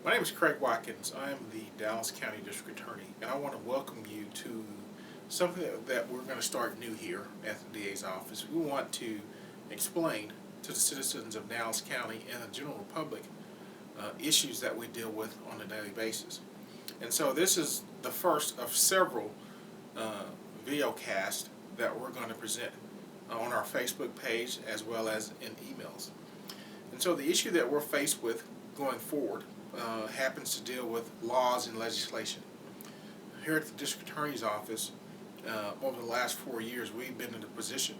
My name is Craig Watkins. I am the Dallas County District Attorney, and I want to welcome you to something that we're going to start new here at the DA's office. We want to explain to the citizens of Dallas County and the general public issues that we deal with on a daily basis. And so this is the first of several video casts that we're going to present on our Facebook page as well as in emails. And so the issue that we're faced with going forward happens to deal with laws and legislation. Here at the District Attorney's Office, over the last 4 years, we've been in a position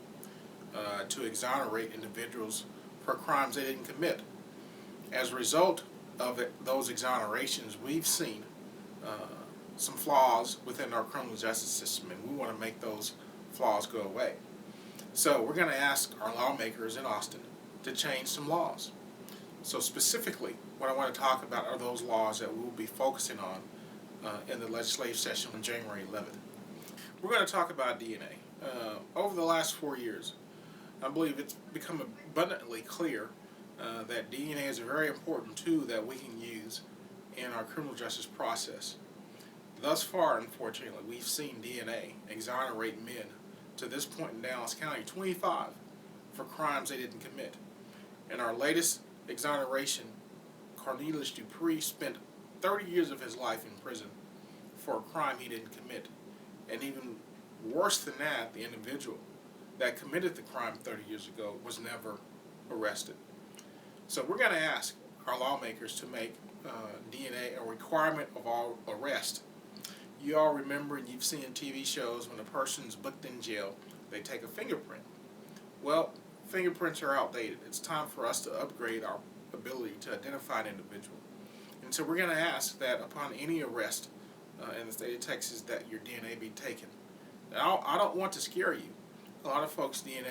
to exonerate individuals for crimes they didn't commit. As a result of those exonerations, we've seen some flaws within our criminal justice system, and we want to make those flaws go away. So we're going to ask our lawmakers in Austin to change some laws. So specifically, what I want to talk about are those laws that we will be focusing on in the legislative session on January 11th. We're going to talk about DNA. Over the last 4 years, I believe it's become abundantly clear that DNA is a very important tool that we can use in our criminal justice process. Thus far, unfortunately, we've seen DNA exonerate men to this point in Dallas County, 25, for crimes they didn't commit. In our latest exoneration, Cornelius Dupree spent 30 years of his life in prison for a crime he didn't commit. And even worse than that, the individual that committed the crime 30 years ago was never arrested. So we're going to ask our lawmakers to make DNA a requirement of all arrest. You all remember, and you've seen in TV shows, when a person's booked in jail, they take a fingerprint. Well, fingerprints are outdated. It's time for us to upgrade our ability to identify an individual. And so we're going to ask that upon any arrest in the state of Texas that your DNA be taken. Now, I don't want to scare you. A lot of folks think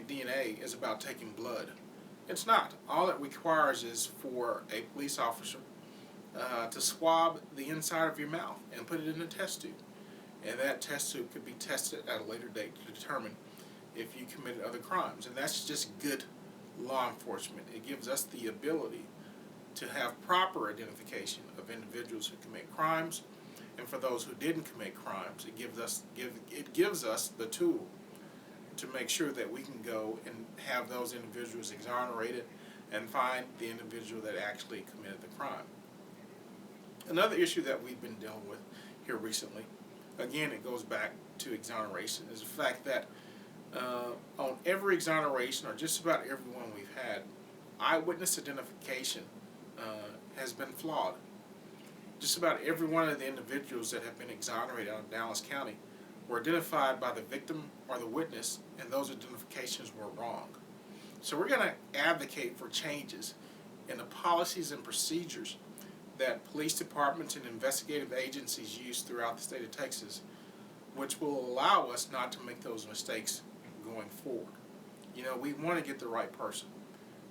DNA is about taking blood. It's not. All it requires is for a police officer to swab the inside of your mouth and put it in a test tube. And that test tube could be tested at a later date to determine if you committed other crimes. And that's just good law enforcement. It gives us the ability to have proper identification of individuals who commit crimes, and for those who didn't commit crimes, it gives us the tool to make sure that we can go and have those individuals exonerated and find the individual that actually committed the crime. Another issue that we've been dealing with here recently, again it goes back to exoneration, is the fact that on every exoneration, or just about every one we've had, eyewitness identification has been flawed. Just about every one of the individuals that have been exonerated out of Dallas County were identified by the victim or the witness, and those identifications were wrong. So we're going to advocate for changes in the policies and procedures that police departments and investigative agencies use throughout the state of Texas, which will allow us not to make those mistakes going forward. You know, we want to get the right person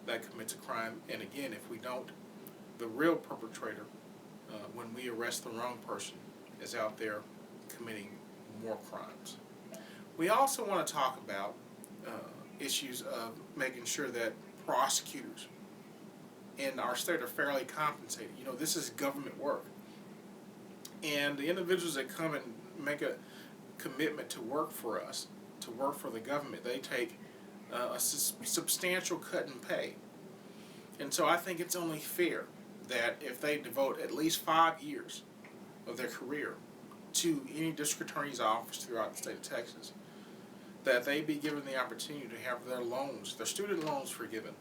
that commits a crime, and again, if we don't, the real perpetrator, when we arrest the wrong person, is out there committing more crimes. We also want to talk about issues of making sure that prosecutors in our state are fairly compensated. You know, this is government work. And the individuals that come and make a commitment to work for us, to work for the government, they take a substantial cut in pay. And so I think it's only fair that if they devote at least 5 years of their career to any district attorney's office throughout the state of Texas, that they be given the opportunity to have their loans, their student loans, forgiven.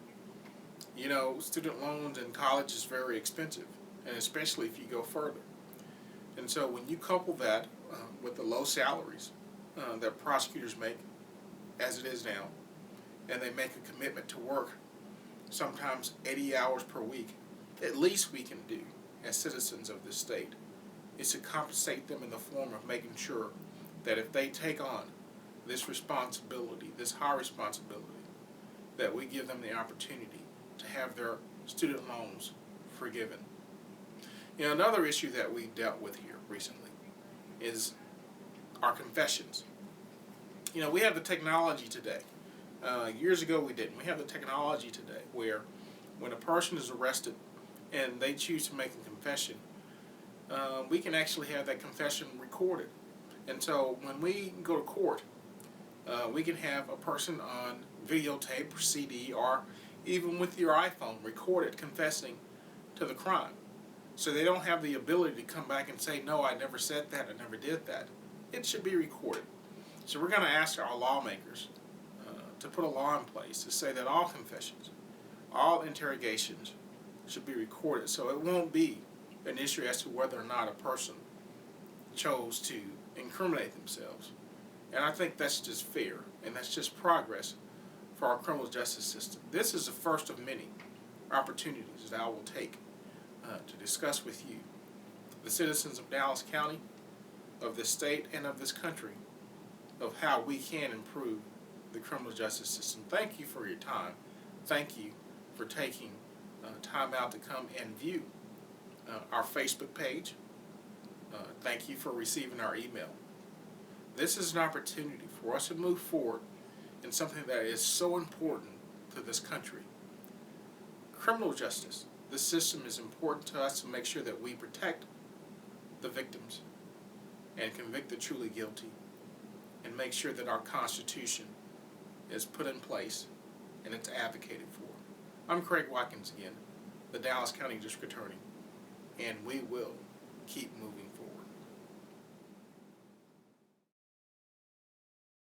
You know, student loans in college is very expensive, and especially if you go further. And so when you couple that with the low salaries that prosecutors make, as it is now, and they make a commitment to work sometimes 80 hours per week, at least we can do as citizens of this state is to compensate them in the form of making sure that if they take on this responsibility, this high responsibility, that we give them the opportunity to have their student loans forgiven. You know, another issue that we dealt with here recently is our confessions. You know, we have the technology today. Years ago we didn't. We have the technology today where when a person is arrested and they choose to make a confession, we can actually have that confession recorded. And so when we go to court, we can have a person on videotape or CD or even with your iPhone recorded confessing to the crime. So they don't have the ability to come back and say, no, I never said that, I never did that. It should be recorded. So we're going to ask our lawmakers to put a law in place to say that all confessions, all interrogations should be recorded, so it won't be an issue as to whether or not a person chose to incriminate themselves. And I think that's just fair, and that's just progress for our criminal justice system. This is the first of many opportunities that I will take to discuss with you, the citizens of Dallas County, of this state, and of this country, of how we can improve the criminal justice system. Thank you for your time. Thank you for taking time out to come and view our Facebook page. Thank you for receiving our email. This is an opportunity for us to move forward in something that is so important to this country. Criminal justice. This system is important to us to make sure that we protect the victims and convict the truly guilty, and make sure that our Constitution is put in place and it's advocated for. I'm Craig Watkins again, the Dallas County District Attorney, and we will keep moving